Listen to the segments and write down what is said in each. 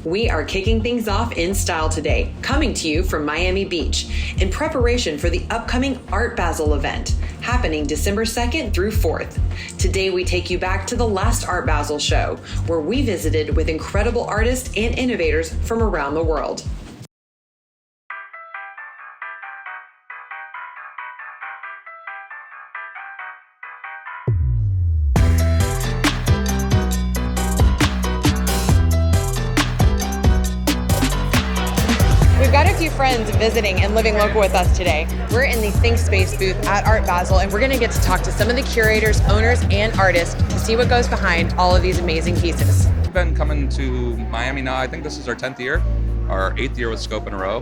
We are kicking things off in style today, coming to you from Miami Beach, in preparation for the upcoming Art Basel event, happening December 2nd through 4th. Today we take you back to the last Art Basel show, where we visited with incredible artists and innovators from around the world. We've got a few friends visiting and living local with us today. We're in the Think Space booth at Art Basel, and we're going to get to talk to some of the curators, owners, and artists to see what goes behind all of these amazing pieces. We've been coming to Miami now. I think this is our 10th year, our 8th year with Scope in a Row.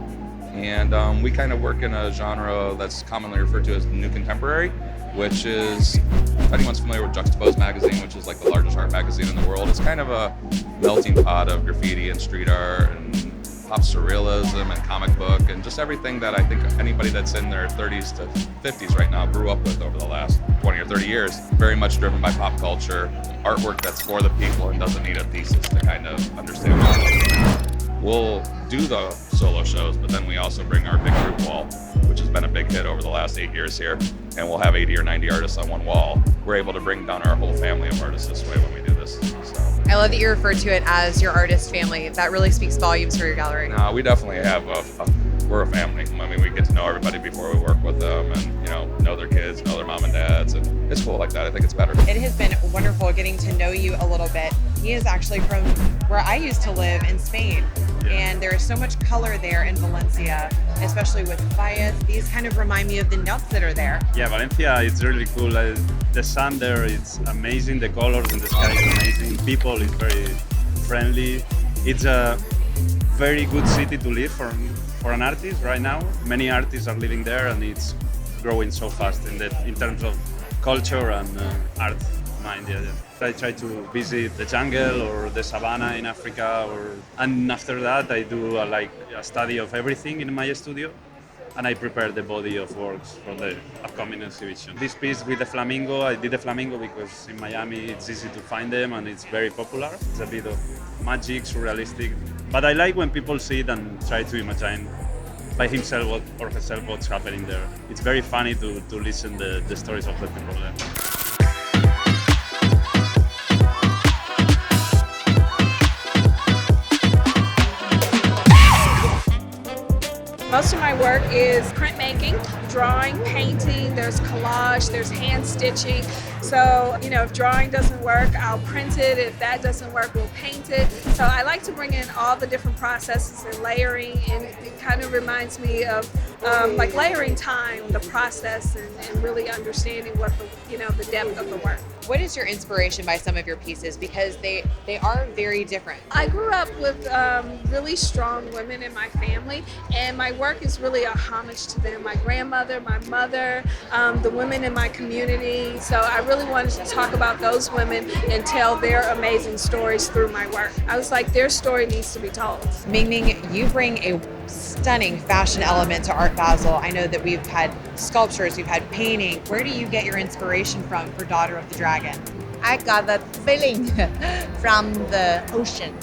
And we kind of work in a genre that's commonly referred to as the new contemporary, which is, if anyone's familiar with Juxtaposed magazine, which is like the largest art magazine in the world, it's kind of a melting pot of graffiti and street art and pop surrealism and comic book and just everything that I think anybody that's in their 30s to 50s right now grew up with over the last 20 or 30 years. Very much driven by pop culture, artwork that's for the people and doesn't need a thesis to kind of understand it. We'll do the solo shows, but then we also bring our big group wall, which has been a big hit over the last 8 years here, and we'll have 80 or 90 artists on one wall. We're able to bring down our whole family of artists this way when we do this. So. I love that you refer to it as your artist family. That really speaks volumes for your gallery. No, we definitely have we're a family. I mean, we get to know everybody before we work with them and, know their kids, know their mom and dads, and it's cool like that. I think it's better. It has been wonderful getting to know you a little bit. He is actually from where I used to live in Spain. Yeah. And there is so much color there in Valencia, especially with Valles. These kind of remind me of the nuts that are there. Yeah, Valencia, it's really cool. The sun there, it's amazing. The colors in the sky is amazing. People is very friendly. It's a very good city to live for an artist right now. Many artists are living there, and it's growing so fast in terms of culture and art mind. Yeah. I try to visit the jungle or the savannah in Africa, and after that I do a study of everything in my studio, and I prepare the body of works for the upcoming exhibition. This piece with the flamingo, I did the flamingo because in Miami it's easy to find them and it's very popular. It's a bit of magic, surrealistic, but I like when people see it and try to imagine by himself or herself what's happening there. It's very funny to listen the stories of the people there. Most of my work is printmaking, drawing, painting, there's collage, there's hand stitching. So, if drawing doesn't work, I'll print it. If that doesn't work, we'll paint it. So I like to bring in all the different processes and layering, and it kind of reminds me of like layering time, the process, and really understanding what the depth of the work. What is your inspiration by some of your pieces? Because they are very different. I grew up with really strong women in my family, and my work is really a homage to them. My grandmother, my mother, the women in my community. So I really wanted to talk about those women and tell their amazing stories through my work. I was like, their story needs to be told. Ming Ming, you bring a stunning fashion element to Art Basel. I know that we've had sculptures, we've had painting. Where do you get your inspiration from for Daughter of the Dragon? I got that feeling from the ocean,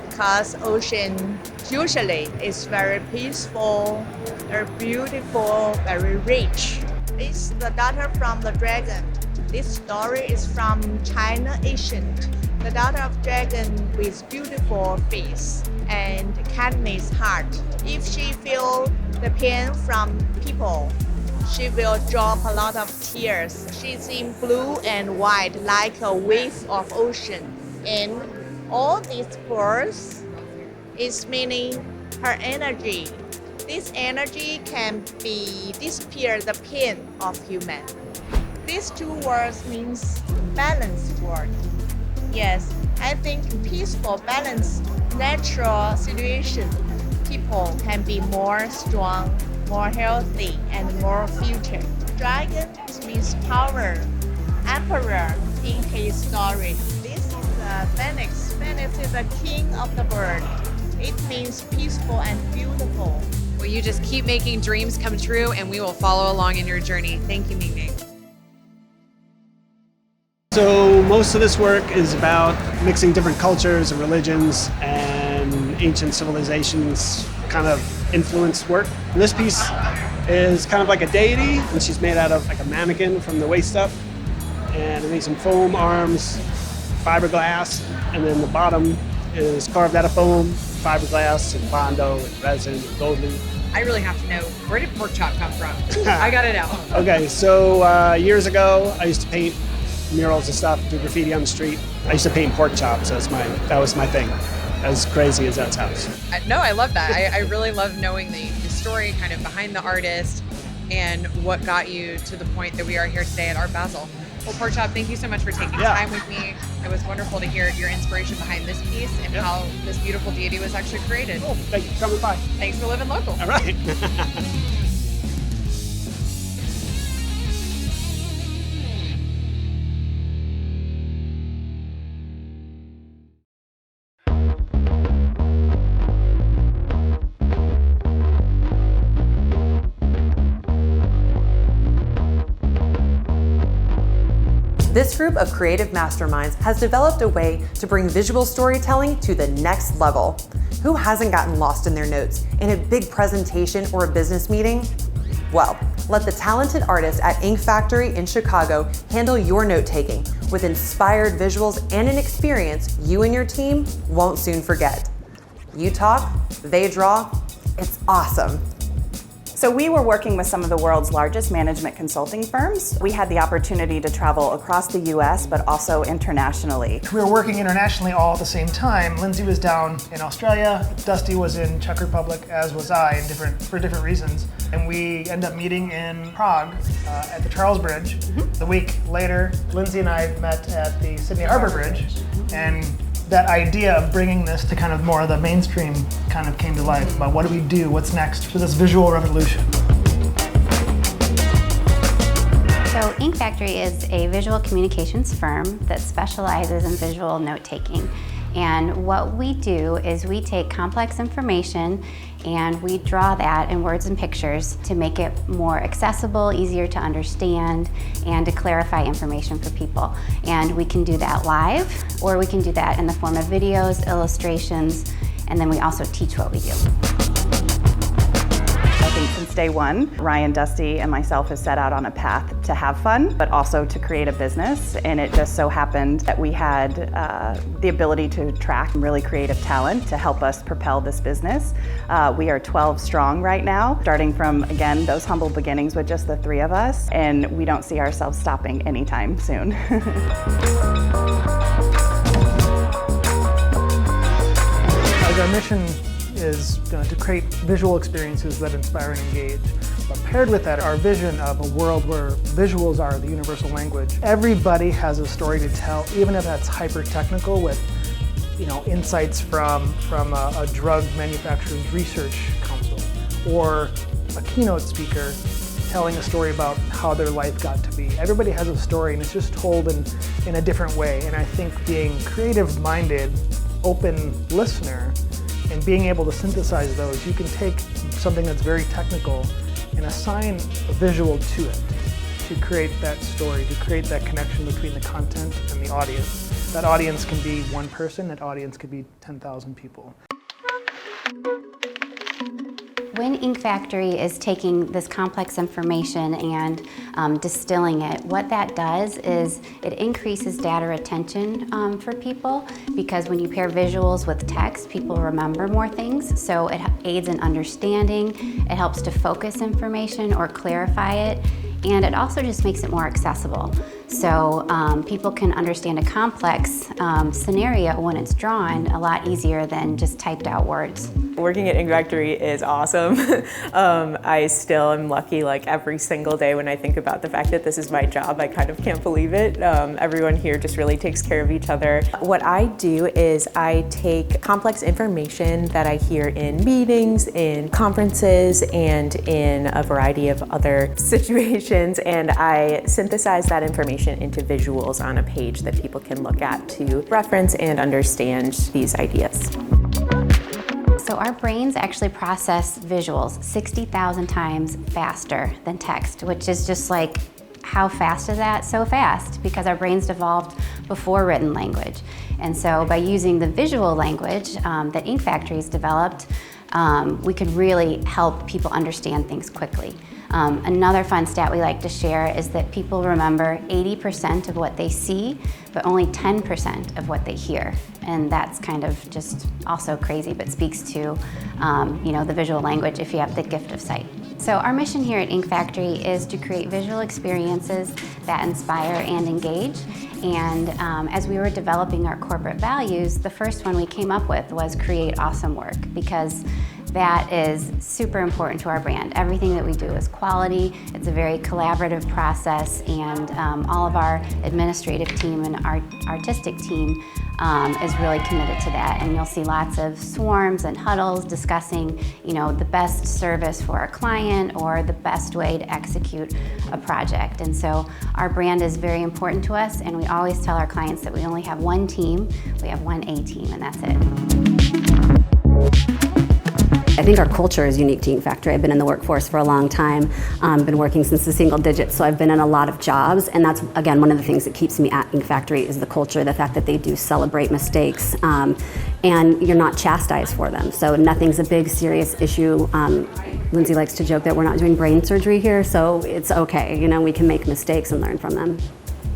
because ocean usually is very peaceful, very beautiful, very rich. It's the daughter from the dragon. This story is from China ancient. The daughter of dragon with beautiful face and kindness heart. If she feel the pain from people, she will drop a lot of tears. She's in blue and white like a wave of ocean. And all these words is meaning her energy. This energy can be disappear the pain of human. These two words means balanced word. Yes, I think peaceful, balanced, natural situation, people can be more strong, more healthy, and more future. Dragon means power, emperor in his story. This is the Phoenix. Phoenix is the king of the bird. It means peaceful and beautiful. Well, you just keep making dreams come true, and we will follow along in your journey. Thank you, Ming Ming. So most of this work is about mixing different cultures and religions and and ancient civilizations kind of influenced work. And this piece is kind of like a deity, and she's made out of like a mannequin from the waist up. And it needs some foam arms, fiberglass, and then the bottom is carved out of foam, fiberglass, and bondo, and resin, and gold leaf. I really have to know, where did pork chop come from? I gotta know. Okay, so years ago, I used to paint murals and stuff, do graffiti on the street. I used to paint pork chops. That was my thing. As crazy as that sounds. No, I love that. I really love knowing the story kind of behind the artist and what got you to the point that we are here today at Art Basel. Well, Pork Chop, thank you so much for taking time with me. It was wonderful to hear your inspiration behind this piece and how this beautiful deity was actually created. Oh, thank you for coming by. Thanks for living local. All right. This group of creative masterminds has developed a way to bring visual storytelling to the next level. Who hasn't gotten lost in their notes in a big presentation or a business meeting? Well, let the talented artists at Ink Factory in Chicago handle your note-taking with inspired visuals and an experience you and your team won't soon forget. You talk, they draw, it's awesome. So we were working with some of the world's largest management consulting firms. We had the opportunity to travel across the US, but also internationally. We were working internationally all at the same time. Lindsay was down in Australia, Dusty was in Czech Republic, as was I, for different reasons. And we ended up meeting in Prague at the Charles Bridge. The week later, Lindsay and I met at the Sydney Harbour Bridge, and that idea of bringing this to kind of more of the mainstream kind of came to life about what do we do, what's next for this visual revolution. So Ink Factory is a visual communications firm that specializes in visual note-taking. And what we do is we take complex information and we draw that in words and pictures to make it more accessible, easier to understand, and to clarify information for people. And we can do that live, or we can do that in the form of videos, illustrations, and then we also teach what we do. I think since day one, Ryan, Dusty, and myself have set out on a path to have fun, but also to create a business. And it just so happened that we had the ability to attract really creative talent to help us propel this business. We are 12 strong right now, starting from, again, those humble beginnings with just the three of us, and we don't see ourselves stopping anytime soon. Our mission is to create visual experiences that inspire and engage. But paired with that, our vision of a world where visuals are the universal language. Everybody has a story to tell, even if that's hyper-technical with insights from a drug manufacturer's research council, or a keynote speaker telling a story about how their life got to be. Everybody has a story, and it's just told in a different way. And I think being creative-minded, open listener, and being able to synthesize those, you can take something that's very technical and assign a visual to it to create that story, to create that connection between the content and the audience. That audience can be one person, that audience could be 10,000 people. When Ink Factory is taking this complex information and distilling it, what that does is it increases data retention for people, because when you pair visuals with text, people remember more things. So it aids in understanding, it helps to focus information or clarify it, and it also just makes it more accessible. So people can understand a complex scenario when it's drawn a lot easier than just typed out words. Working at Ink Factory is awesome. I still am lucky, like every single day when I think about the fact that this is my job, I kind of can't believe it. Everyone here just really takes care of each other. What I do is I take complex information that I hear in meetings, in conferences, and in a variety of other situations, and I synthesize that information into visuals on a page that people can look at to reference and understand these ideas. So our brains actually process visuals 60,000 times faster than text, which is just like How fast is that? So fast, because our brains evolved before written language. And so by using the visual language that Ink Factory's developed, we could really help people understand things quickly. Another fun stat we like to share is that people remember 80% of what they see, but only 10% of what they hear. And that's kind of just also crazy, but speaks to the visual language if you have the gift of sight. So our mission here at Ink Factory is to create visual experiences that inspire and engage. And as we were developing our corporate values, the first one we came up with was create awesome work, because that is super important to our brand. Everything that we do is quality. It's a very collaborative process, and all of our administrative team and our artistic team is really committed to that. And you'll see lots of swarms and huddles discussing, the best service for our client or the best way to execute a project. And so our brand is very important to us, and we always tell our clients that we only have one team. We have one A team, and that's it. I think our culture is unique to Ink Factory. I've been in the workforce for a long time, been working since the single digits, so I've been in a lot of jobs, and that's, again, one of the things that keeps me at Ink Factory is the culture, the fact that they do celebrate mistakes, and you're not chastised for them, so nothing's a big, serious issue. Lindsay likes to joke that we're not doing brain surgery here, so it's okay, we can make mistakes and learn from them.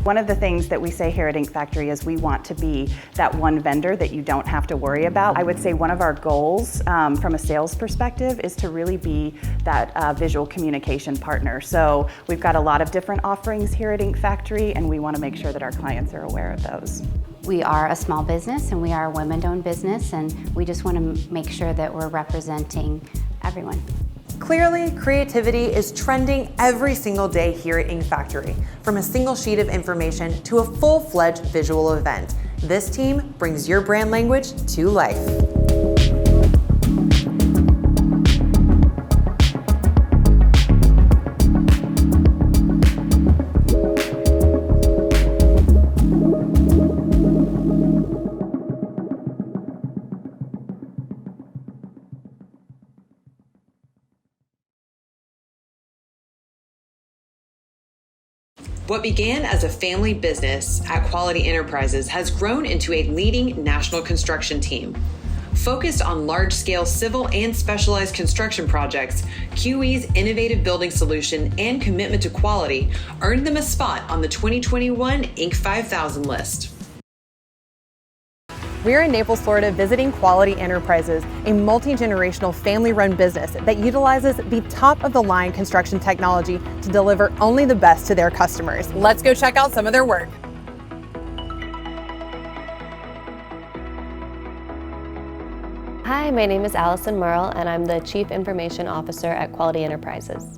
One of the things that we say here at Ink Factory is we want to be that one vendor that you don't have to worry about. I would say one of our goals from a sales perspective is to really be that visual communication partner. So we've got a lot of different offerings here at Ink Factory, and we want to make sure that our clients are aware of those. We are a small business, and we are a women-owned business, and we just want to make sure that we're representing everyone. Clearly, creativity is trending every single day here at Ink Factory, from a single sheet of information to a full-fledged visual event. This team brings your brand language to life. What began as a family business at Quality Enterprises has grown into a leading national construction team. Focused on large-scale civil and specialized construction projects, QE's innovative building solution and commitment to quality earned them a spot on the 2021 Inc. 5000 list. We're in Naples, Florida, visiting Quality Enterprises, a multi-generational family-run business that utilizes the top-of-the-line construction technology to deliver only the best to their customers. Let's go check out some of their work. Hi, my name is Allison Merle, and I'm the Chief Information Officer at Quality Enterprises.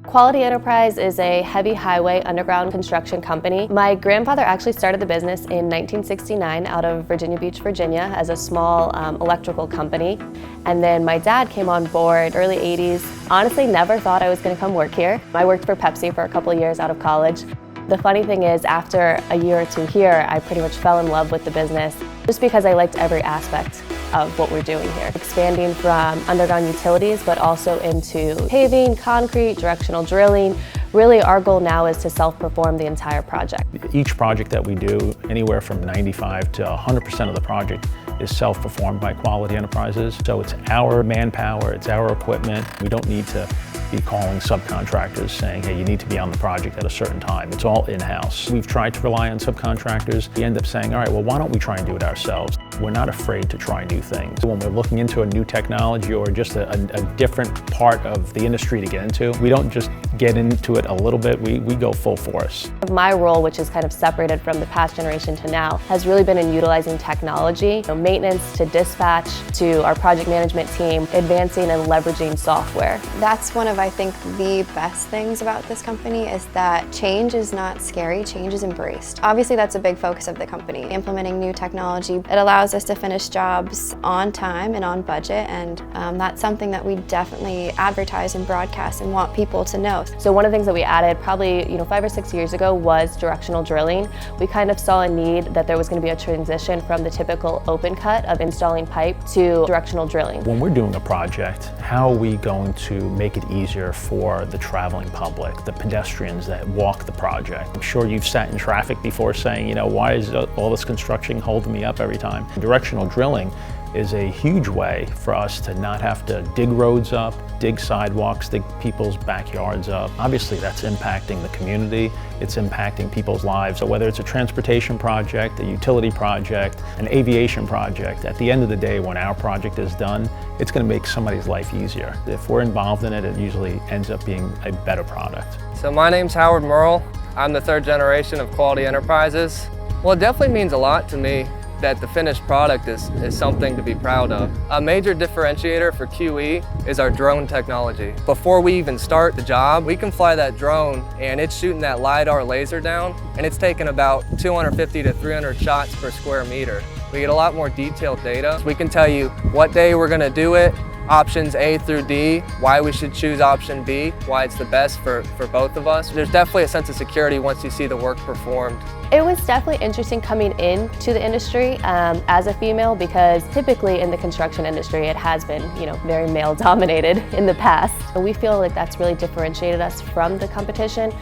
Quality Enterprise is a heavy highway underground construction company. My grandfather actually started the business in 1969 out of Virginia Beach, Virginia as a small electrical company. And then my dad came on board early 80s. Honestly, never thought I was going to come work here. I worked for Pepsi for a couple of years out of college. The funny thing is, after a year or two here, I pretty much fell in love with the business just because I liked every aspect of what we're doing here. Expanding from underground utilities, but also into paving, concrete, directional drilling. Really, our goal now is to self-perform the entire project. Each project that we do, anywhere from 95 to 100% of the project is self-performed by Quality Enterprises. So it's our manpower, it's our equipment. We don't need to be calling subcontractors saying, hey, you need to be on the project at a certain time. It's all in-house. We've tried to rely on subcontractors. We end up saying, all right, well, why don't we try and do it ourselves? We're not afraid to try new things. When we're looking into a new technology or just a different part of the industry to get into, we don't just get into it a little bit, we go full force. My role, which is kind of separated from the past generation to now, has really been in utilizing technology, from maintenance to dispatch to our project management team, advancing and leveraging software. That's one of, I think, the best things about this company is that change is not scary, change is embraced. Obviously, that's a big focus of the company. Implementing new technology, it allows allows us to finish jobs on time and on budget, and that's something that we definitely advertise and broadcast and want people to know. So one of the things that we added probably 5 or 6 years ago was directional drilling. We kind of saw a need that there was going to be a transition from the typical open cut of installing pipe to directional drilling. When we're doing a project, how are we going to make it easier for the traveling public, the pedestrians that walk the project? I'm sure you've sat in traffic before saying, why is all this construction holding me up every time? Directional drilling is a huge way for us to not have to dig roads up, dig sidewalks, dig people's backyards up. Obviously that's impacting the community, it's impacting people's lives. So whether it's a transportation project, a utility project, an aviation project, at the end of the day when our project is done, it's going to make somebody's life easier. If we're involved in it, it usually ends up being a better product. So my name's Howard Merle. I'm the third generation of Quality Enterprises. Well, it definitely means a lot to me that the finished product is something to be proud of. A major differentiator for QE is our drone technology. Before we even start the job, we can fly that drone and it's shooting that LiDAR laser down, and it's taking about 250 to 300 shots per square meter. We get a lot more detailed data. We can tell you what day we're gonna do it, options A through D, why we should choose option B, why it's the best for both of us. There's definitely a sense of security once you see the work performed. It was definitely interesting coming into the industry as a female, because typically in the construction industry it has been very male dominated in the past. And we feel like that's really differentiated us from the competition.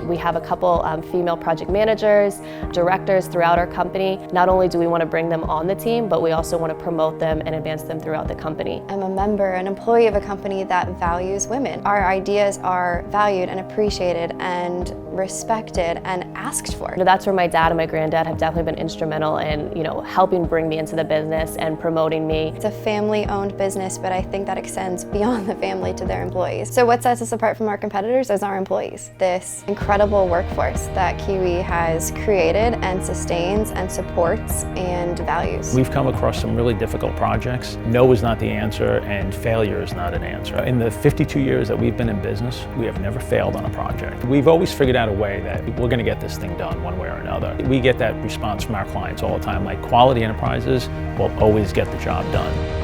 We have a couple female project managers, directors throughout our company. Not only do we want to bring them on the team, but we also want to promote them and advance them throughout the company. I'm a member, an employee of a company that values women. Our ideas are valued and appreciated and respected and asked for. That's where my dad and my granddad have definitely been instrumental in, helping bring me into the business and promoting me. It's a family-owned business, but I think that extends beyond the family to their employees. So what sets us apart from our competitors is our employees. This incredible workforce that QE has created and sustains and supports and values. We've come across some really difficult projects. No is not the answer, and failure is not an answer. In the 52 years that we've been in business, we have never failed on a project. We've always figured out a way that we're going to get this thing done one way or another. We get that response from our clients all the time, like Quality Enterprises will always get the job done.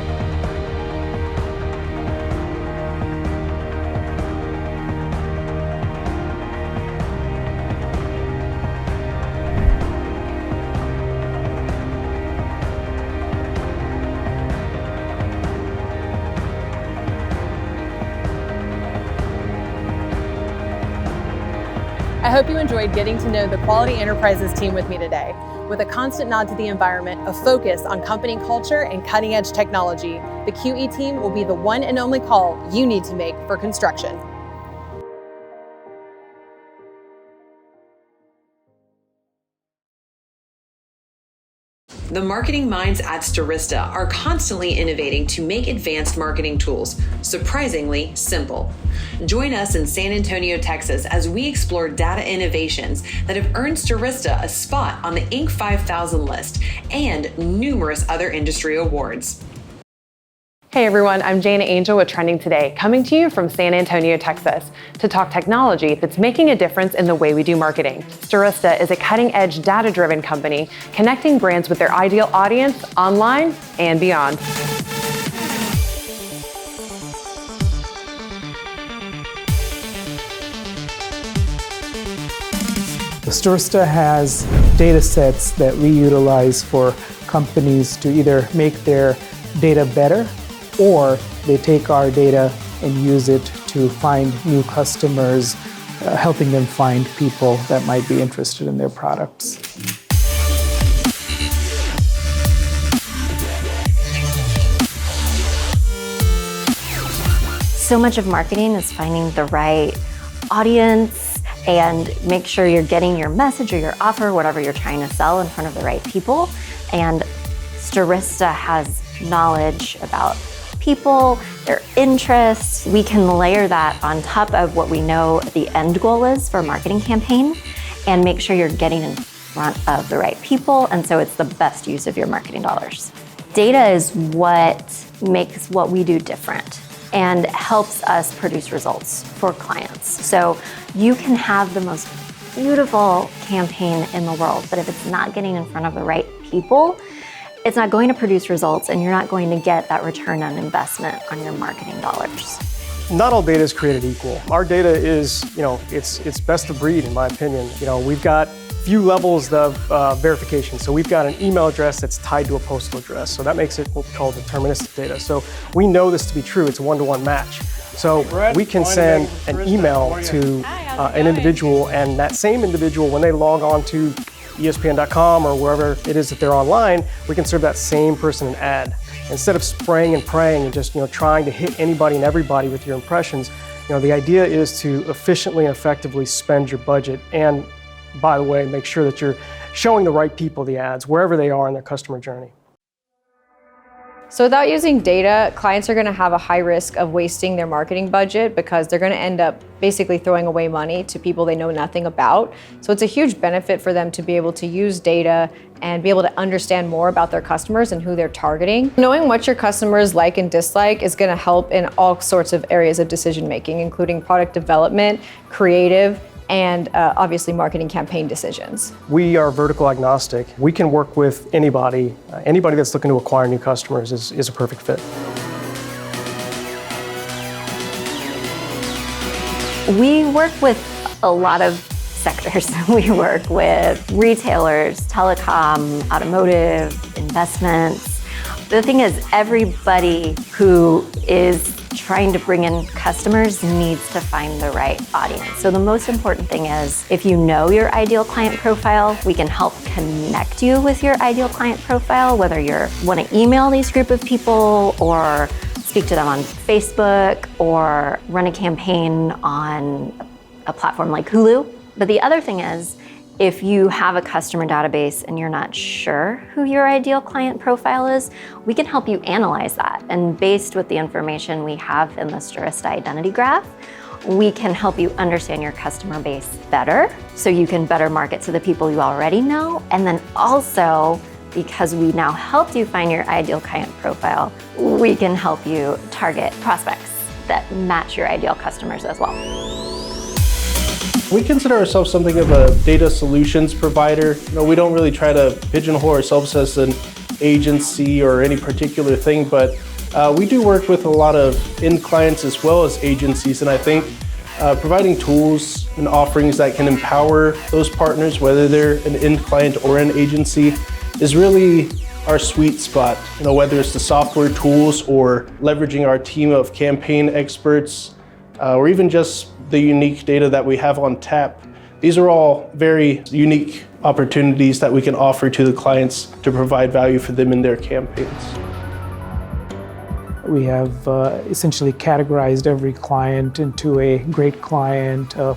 I hope you enjoyed getting to know the Quality Enterprises team with me today. With a constant nod to the environment, a focus on company culture and cutting-edge technology, the QE team will be the one and only call you need to make for construction. The marketing minds at Stirista are constantly innovating to make advanced marketing tools surprisingly simple. Join us in San Antonio, Texas, as we explore data innovations that have earned Stirista a spot on the Inc. 5000 list and numerous other industry awards. Hey everyone, I'm Jana Angel with Trending Today, coming to you from San Antonio, Texas, to talk technology that's making a difference in the way we do marketing. Stirista is a cutting-edge, data-driven company connecting brands with their ideal audience online and beyond. Stirista has data sets that we utilize for companies to either make their data better, or they take our data and use it to find new customers, helping them find people that might be interested in their products. So much of marketing is finding the right audience and make sure you're getting your message or your offer, whatever you're trying to sell, in front of the right people. And Stirista has knowledge about people, their interests. We can layer that on top of what we know the end goal is for a marketing campaign and make sure you're getting in front of the right people, and so it's the best use of your marketing dollars. Data is what makes what we do different and helps us produce results for clients. So you can have the most beautiful campaign in the world, but if it's not getting in front of the right people, it's not going to produce results and you're not going to get that return on investment on your marketing dollars. Not all data is created equal. Our data is, it's best of breed in my opinion. We've got few levels of verification. So we've got an email address that's tied to a postal address. So that makes it what we call deterministic data. So we know this to be true. It's a one-to-one match. So we can send an email to an individual, and that same individual, when they log on to ESPN.com or wherever it is that they're online, we can serve that same person an ad. Instead of spraying and praying and just trying to hit anybody and everybody with your impressions, the idea is to efficiently and effectively spend your budget, and by the way, make sure that you're showing the right people the ads wherever they are in their customer journey. So without using data, clients are going to have a high risk of wasting their marketing budget because they're going to end up basically throwing away money to people they know nothing about. So it's a huge benefit for them to be able to use data and be able to understand more about their customers and who they're targeting. Knowing what your customers like and dislike is going to help in all sorts of areas of decision making, including product development, creative, and obviously marketing campaign decisions. We are vertical agnostic. We can work with anybody. Anybody that's looking to acquire new customers is a perfect fit. We work with a lot of sectors. We work with retailers, telecom, automotive, investments. The thing is, everybody who is trying to bring in customers needs to find the right audience. So the most important thing is, if you know your ideal client profile, we can help connect you with your ideal client profile, whether you want to email these group of people or speak to them on Facebook or run a campaign on a platform like Hulu. But the other thing is, if you have a customer database and you're not sure who your ideal client profile is, we can help you analyze that. And based with the information we have in the Stirista identity graph, we can help you understand your customer base better so you can better market to the people you already know. And then also, because we now helped you find your ideal client profile, we can help you target prospects that match your ideal customers as well. We consider ourselves something of a data solutions provider. We don't really try to pigeonhole ourselves as an agency or any particular thing, but we do work with a lot of end clients as well as agencies, and I think providing tools and offerings that can empower those partners, whether they're an end client or an agency, is really our sweet spot. Whether it's the software tools or leveraging our team of campaign experts, or even just the unique data that we have on tap. These are all very unique opportunities that we can offer to the clients to provide value for them in their campaigns. We have essentially categorized every client into a great client, a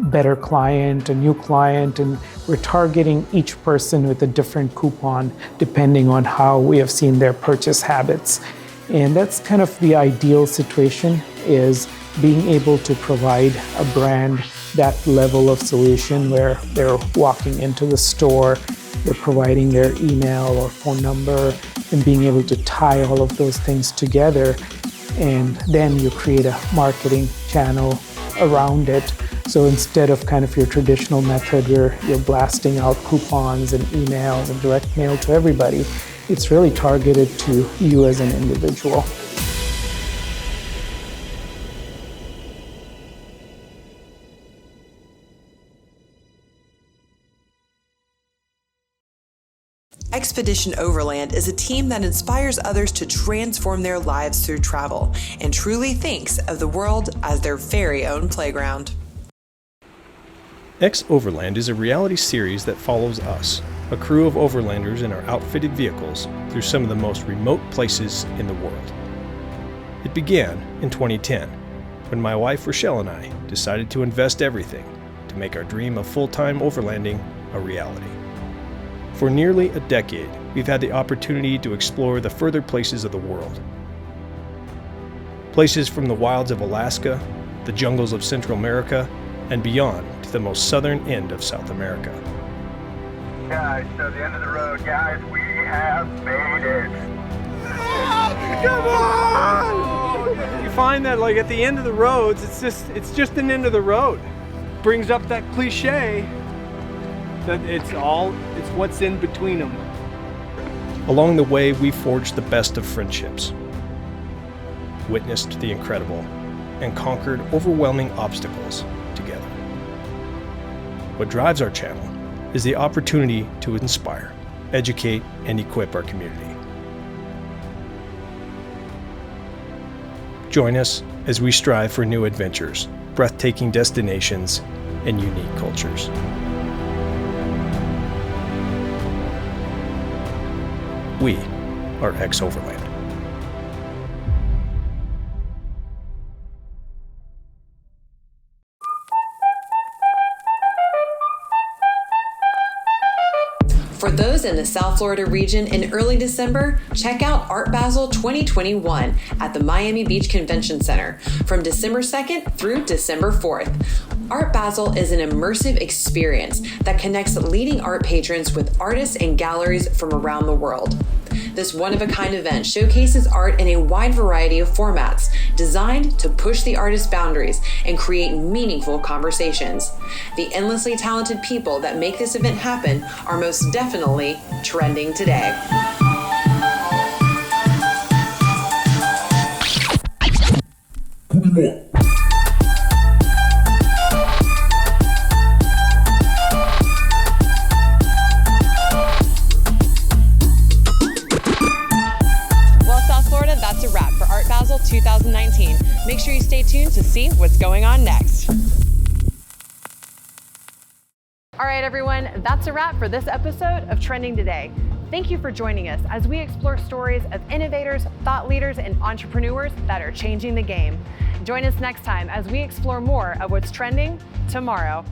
better client, a new client, and we're targeting each person with a different coupon depending on how we have seen their purchase habits. And that's kind of the ideal situation, is being able to provide a brand that level of solution where they're walking into the store, they're providing their email or phone number, and being able to tie all of those things together. And then you create a marketing channel around it. So instead of kind of your traditional method where you're blasting out coupons and emails and direct mail to everybody, it's really targeted to you as an individual. Expedition Overland is a team that inspires others to transform their lives through travel and truly thinks of the world as their very own playground. Overland is a reality series that follows us, a crew of overlanders in our outfitted vehicles, through some of the most remote places in the world. It began in 2010, when my wife Rochelle and I decided to invest everything to make our dream of full-time overlanding a reality. For nearly a decade, we've had the opportunity to explore the further places of the world. Places from the wilds of Alaska, the jungles of Central America, and beyond to the most southern end of South America. Guys, so the end of the road, guys, we have made it. Come on! You find that like at the end of the roads, it's just an end of the road. Brings up that cliche that it's what's in between them. Along the way, we forged the best of friendships, witnessed the incredible, and conquered overwhelming obstacles together. What drives our channel is the opportunity to inspire, educate, and equip our community. Join us as we strive for new adventures, breathtaking destinations, and unique cultures. We are Overland. For those in the South Florida region in early December, check out Art Basel 2021 at the Miami Beach Convention Center from December 2nd through December 4th. Art Basel is an immersive experience that connects leading art patrons with artists and galleries from around the world. This one-of-a-kind event showcases art in a wide variety of formats, designed to push the artist's boundaries and create meaningful conversations. The endlessly talented people that make this event happen are most definitely trending today. That's a wrap for Art Basel 2019. Make sure you stay tuned to see what's going on next. All right, everyone, that's a wrap for this episode of Trending Today. Thank you for joining us as we explore stories of innovators, thought leaders, and entrepreneurs that are changing the game. Join us next time as we explore more of what's trending tomorrow.